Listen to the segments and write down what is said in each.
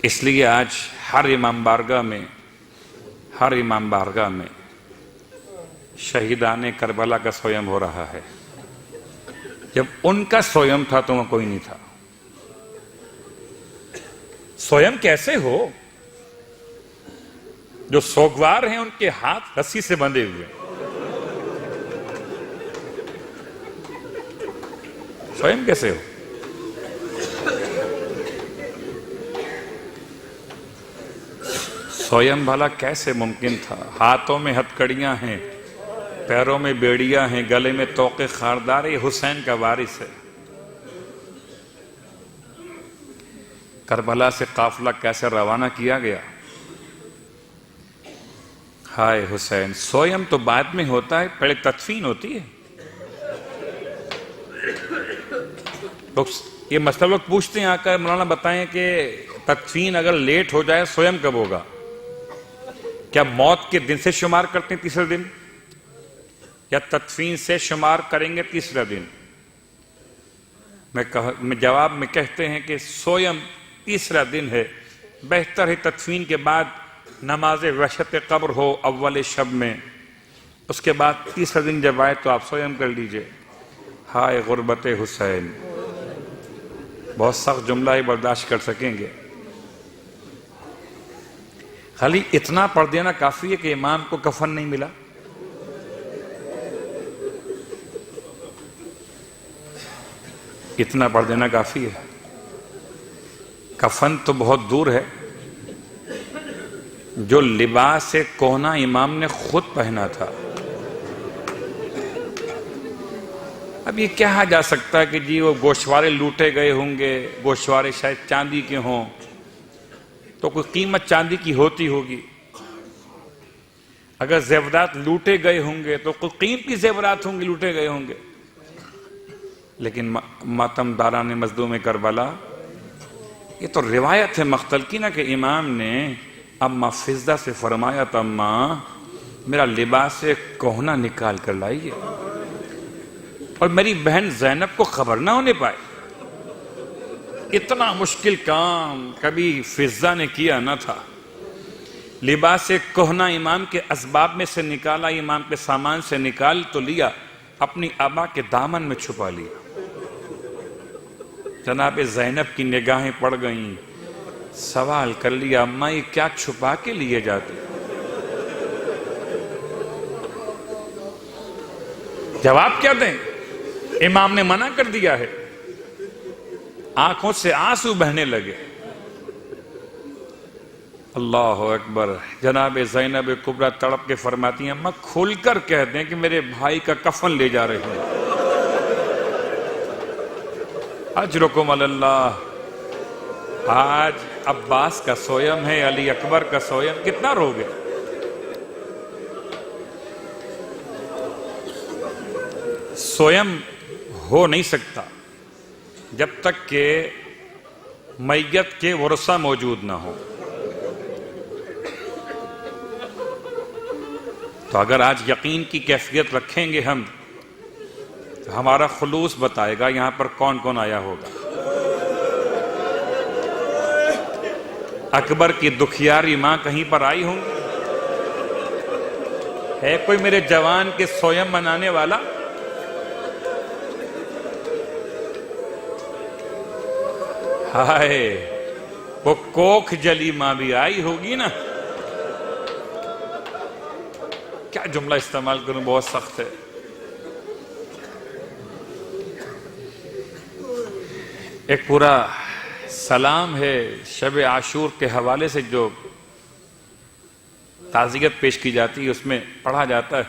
اس لیے آج ہر امام بارگاہ میں شہیدان کربلا کا سویم ہو رہا ہے۔ جب ان کا سویم تھا تو وہاں کوئی نہیں تھا۔ سویم کیسے ہو؟ جو سوگوار ہیں ان کے ہاتھ رسی سے بندھے ہوئے، سویم کیسے ہو؟ سویم بھلا کیسے ممکن تھا؟ ہاتھوں میں ہتھکڑیاں ہیں، پیروں میں بیڑیاں ہیں، گلے میں طوق خاردار، یہ حسین کا وارث ہے۔ کربلا سے قافلہ کیسے روانہ کیا گیا؟ ہائے حسین! سویم تو بعد میں ہوتا ہے، پہلے تدفین ہوتی ہے۔ لوگ یہ مسئلہ لوگ پوچھتے ہیں، آ کر مولانا بتائیں کہ تدفین اگر لیٹ ہو جائے سویم کب ہوگا؟ کیا موت کے دن سے شمار کرتے ہیں تیسرے دن، یا تدفین سے شمار کریں گے تیسرا دن؟ میں جواب میں کہتے ہیں کہ سویم تیسرا دن ہے۔ بہتر ہے تدفین کے بعد نماز وحشت قبر ہو اول شب میں، اس کے بعد تیسرا دن جب آئے تو آپ سویم کر لیجئے۔ ہائے غربت حسین! بہت سخت جملہ ہی برداشت کر سکیں گے؟ خالی اتنا پڑھ دینا کافی ہے کہ امام کو کفن نہیں ملا؟ اتنا پڑھ دینا کافی ہے؟ کفن تو بہت دور ہے، جو لباس کہنا امام نے خود پہنا تھا۔ اب یہ کہا جا سکتا ہے کہ جی وہ گوشوارے لوٹے گئے ہوں گے، گوشوارے شاید چاندی کے ہوں، تو کوئی قیمت چاندی کی ہوتی ہوگی۔ اگر زیورات لوٹے گئے ہوں گے تو کوئی قیمتی زیورات ہوں گے، لوٹے گئے ہوں گے۔ لیکن ماتم داران مظلوم کربلا، یہ تو روایت ہے مقتل کی نا، کہ امام نے اماں فضہ سے فرمایا تھا، اماں میرا لباس کہنا نکال کر لائیے، اور میری بہن زینب کو خبر نہ ہونے پائے۔ اتنا مشکل کام کبھی فضہ نے کیا نہ تھا۔ لباس کہنا امام کے اسباب میں سے نکالا، امام کے سامان سے نکال تو لیا، اپنی آبا کے دامن میں چھپا لیا۔ جناب زینب کی نگاہیں پڑ گئیں، سوال کر لیا، اماں یہ کیا چھپا کے لیے جاتے؟ جواب کیا دیں؟ امام نے منع کر دیا ہے۔ آنکھوں سے آنسو بہنے لگے۔ اللہ اکبر! جناب زینب کبریٰ تڑپ کے فرماتی ہیں، اماں کھل کر کہہ دیں کہ میرے بھائی کا کفن لے جا رہے ہیں۔ اجرکم علی اللہ۔ آج عباس کا سویم ہے، علی اکبر کا سویم، کتنا رو گے؟ سویم ہو نہیں سکتا جب تک کہ میت کے ورثہ موجود نہ ہو۔ تو اگر آج یقین کی کیفیت رکھیں گے ہم، تو ہمارا خلوص بتائے گا یہاں پر کون کون آیا ہوگا۔ اکبر کی دکھیاری ماں کہیں پر آئی ہوں گی؟ ہے کوئی میرے جوان کے سویم منانے والا؟ ہائے وہ کوکھ جلی ماں بھی آئی ہوگی نا۔ کیا جملہ استعمال کروں، بہت سخت ہے۔ ایک پورا سلام ہے شب عاشور کے حوالے سے جو تعزیت پیش کی جاتی ہے، اس میں پڑھا جاتا ہے،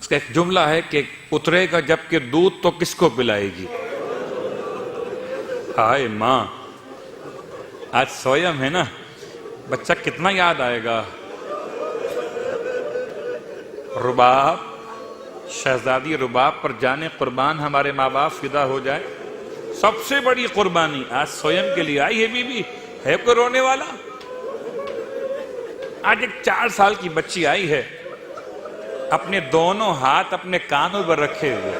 اس کا ایک جملہ ہے کہ اترے گا جب کہ دودھ تو کس کو پلائے گی۔ ہائے ماں، آج سویم ہے نا، بچہ کتنا یاد آئے گا۔ رباب، شہزادی رباب پر جانے قربان ہمارے ماں باپ فدا ہو جائے، سب سے بڑی قربانی آج سویم کے لیے آئی ہے۔ بی بی ہے کوئی رونے والا؟ آج ایک 4 سال کی بچی آئی ہے، اپنے دونوں ہاتھ اپنے کانوں پر رکھے ہوئے،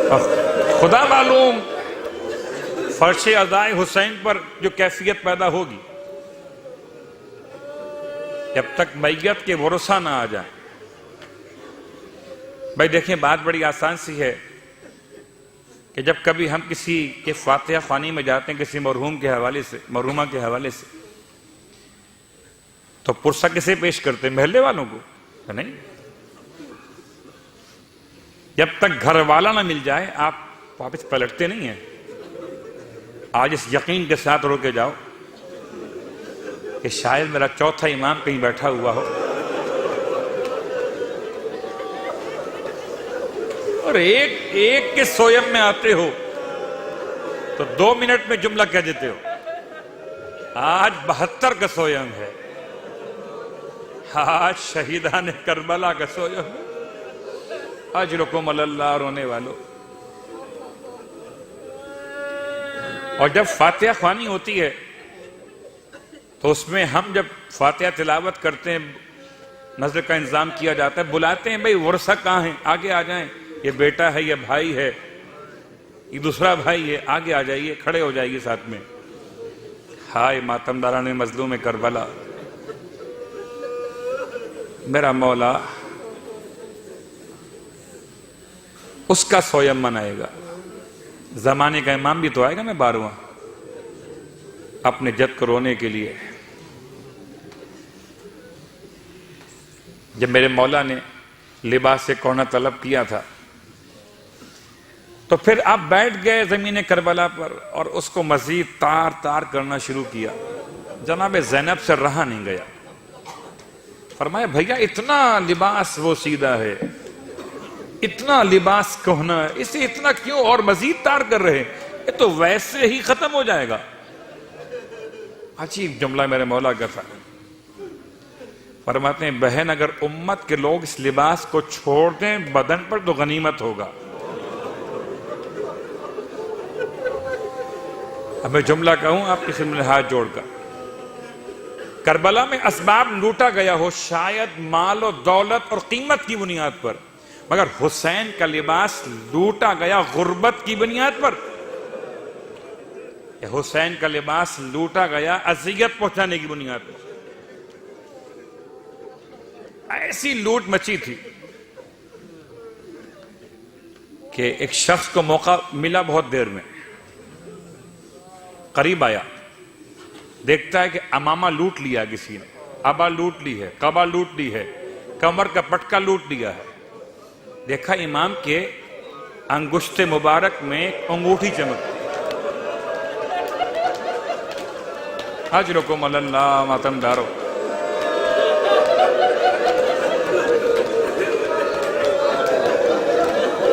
خدا معلوم فرش ازائے حسین پر جو کیفیت پیدا ہوگی جب تک میت کے ورثہ نہ آ جائیں. بھائی دیکھیں بات بڑی آسان سی ہے کہ جب کبھی ہم کسی کے فاتحہ خوانی میں جاتے ہیں کسی مرحوم کے حوالے سے، مرحومہ کے حوالے سے، تو پرسہ کسے پیش کرتے ہیں؟ محلے والوں کو نہیں. جب تک گھر والا نہ مل جائے آپ واپس پلٹتے نہیں ہیں. آج اس یقین کے ساتھ رو کے جاؤ کہ شاید میرا چوتھا امام کہیں بیٹھا ہوا ہو اور ایک کے سویم میں آتے ہو تو 2 منٹ میں جملہ کہہ دیتے ہو. آج 72 کا سویم ہے، آج شہیدان کربلا کا سویم ہے. اجرکم اللہ رونے والوں. اور جب فاتحہ خوانی ہوتی ہے تو اس میں ہم جب فاتحہ تلاوت کرتے ہیں نظر کا انتظام کیا جاتا ہے، بلاتے ہیں بھئی ورثہ کہاں ہیں، آگے آ جائیں، یہ بیٹا ہے، یہ بھائی ہے، یہ دوسرا بھائی ہے، آگے آ جائیے، کھڑے ہو جائیے ساتھ میں. ہائے ماتم داران مظلوم کربلا، میرا مولا اس کا سویم منائے گا. زمانے کا امام بھی تو آئے گا نا 12واں اپنے جد کو رونے کے لیے. جب میرے مولا نے لباس سے کونا طلب کیا تھا تو پھر آپ بیٹھ گئے زمین کربلا پر اور اس کو مزید تار تار کرنا شروع کیا. جناب زینب سے رہا نہیں گیا. فرمایا بھیا اتنا لباس وہ سیدھا ہے، اتنا لباس کہنا ہے، اسے اتنا کیوں اور مزید تار کر رہے ہیں؟ یہ تو ویسے ہی ختم ہو جائے گا. عجیب جملہ میرے مولا کا تھا. فرماتے ہیں بہن اگر امت کے لوگ اس لباس کو چھوڑ دیں بدن پر تو غنیمت ہوگا. اب میں جملہ کہوں آپ کے سامنے ہاتھ جوڑ کر، کربلا میں اسباب لوٹا گیا ہو شاید مال و دولت اور قیمت کی بنیاد پر، مگر حسین کا لباس لوٹا گیا غربت کی بنیاد پر. حسین کا لباس لوٹا گیا اذیت پہنچانے کی بنیاد پر. ایسی لوٹ مچی تھی کہ ایک شخص کو موقع ملا بہت دیر میں، قریب آیا، دیکھتا ہے کہ امامہ لوٹ لیا کسی نے، ابا لوٹ لی ہے، قبا لوٹ لی ہے، کمر کا پٹکا لوٹ لیا ہے. دیکھا امام کے انگشت مبارک میں انگوٹھی چمکتی. اجرکم اللہ ماتم دارو.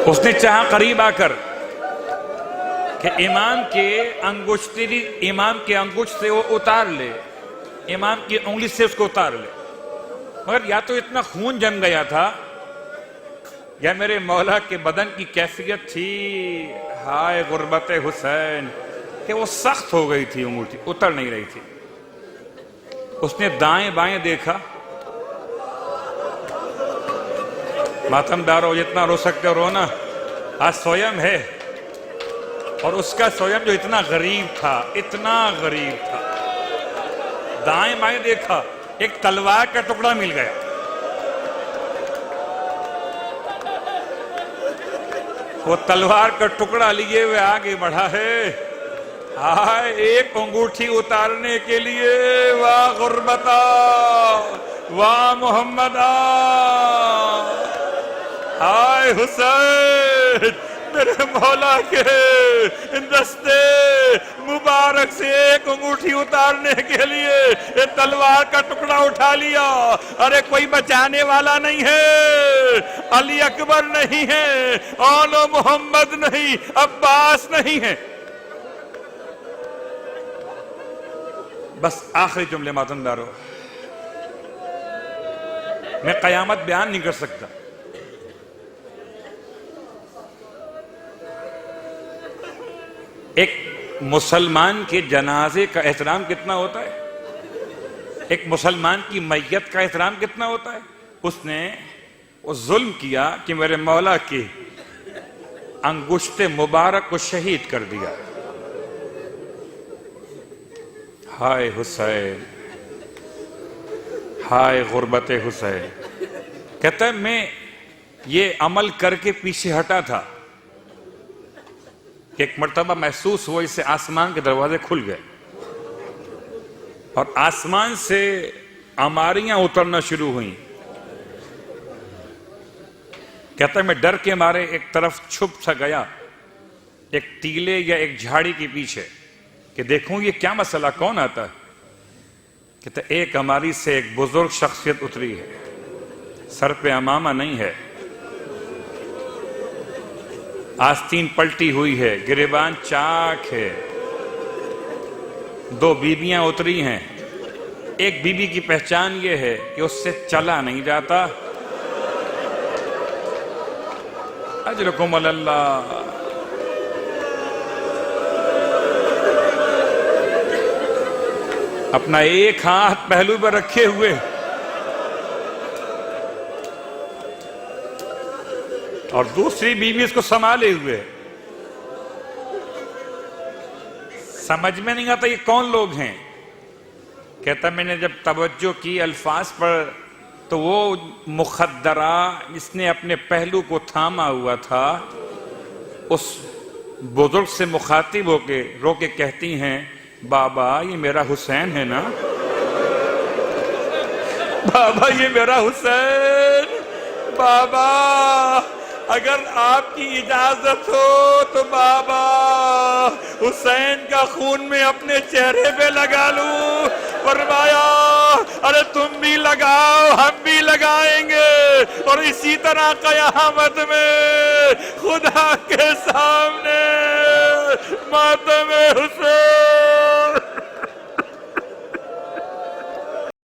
اس نے چاہا قریب آ کر کہ امام کے انگشت سے وہ اتار لے، امام کی انگلی سے اس کو اتار لے، مگر یا تو اتنا خون جم گیا تھا یا میرے مولا کے بدن کی کیفیت تھی ہائے غربت حسین کہ وہ سخت ہو گئی تھی، انگوٹھی اتر نہیں رہی تھی. اس نے دائیں بائیں دیکھا. ماتم دارو جتنا رو سکتے ہو رونا، آج سویم ہے اور اس کا سویم جو اتنا غریب تھا، اتنا غریب تھا. دائیں بائیں دیکھا، ایک تلوار کا ٹکڑا مل گیا. وہ تلوار کا ٹکڑا لیے ہوئے آگے بڑھا ہے. ہائے ایک انگوٹھی اتارنے کے لیے واہ غربتا واہ محمدہ، ہائے حسین میرے مولا کے دستے مبارک سے ایک انگوٹھی اتارنے کے لیے یہ تلوار کا ٹکڑا اٹھا لیا. ارے کوئی بچانے والا نہیں ہے، علی اکبر نہیں ہے، آل محمد نہیں، عباس نہیں ہے. بس آخری جملے ماتم دارو، میں قیامت بیان نہیں کر سکتا. ایک مسلمان کے جنازے کا احترام کتنا ہوتا ہے، ایک مسلمان کی میت کا احترام کتنا ہوتا ہے. اس نے وہ ظلم کیا کہ میرے مولا کی انگشت مبارک کو شہید کر دیا۔ ہائے حسین، ہائے غربت حسین۔ کہتا ہے میں یہ عمل کر کے پیچھے ہٹا تھا کہ ایک مرتبہ محسوس ہوا اس سے آسمان کے دروازے کھل گئے اور آسمان سے عماریاں اترنا شروع ہوئیں۔ کہتا ہے میں ڈر کے مارے ایک طرف چھپ سا گیا، ایک ٹیلے یا ایک جھاڑی کے پیچھے، کہ دیکھوں یہ کیا مسئلہ، کون آتا ہے۔ کہتا ہے ایک عماری سے ایک بزرگ شخصیت اتری ہے، سر پہ عمامہ نہیں ہے، آستین پلٹی ہوئی ہے، گریبان چاک ہے، دو بیویاں اتری ہیں، ایک بیوی کی پہچان یہ ہے کہ اس سے چلا نہیں جاتا۔ اجرکم اللہ۔ اپنا ایک ہاتھ پہلو پر رکھے ہوئے اور دوسری بیوی اس کو سنبھالے ہوئے، سمجھ میں نہیں آتا یہ کون لوگ ہیں۔ کہتا میں نے جب توجہ کی الفاظ پر تو وہ مخدرہ جس نے اپنے پہلو کو تھاما ہوا تھا اس بزرگ سے مخاطب ہو کے رو کے کہتی ہیں بابا یہ میرا حسین ہے نا، بابا یہ میرا حسین، بابا اگر آپ کی اجازت ہو تو بابا حسین کا خون میں اپنے چہرے پہ لگا لوں۔ فرمایا ارے تم بھی لگاؤ ہم بھی لگائیں گے، اور اسی طرح قیامت میں خدا کے سامنے ماتم حسین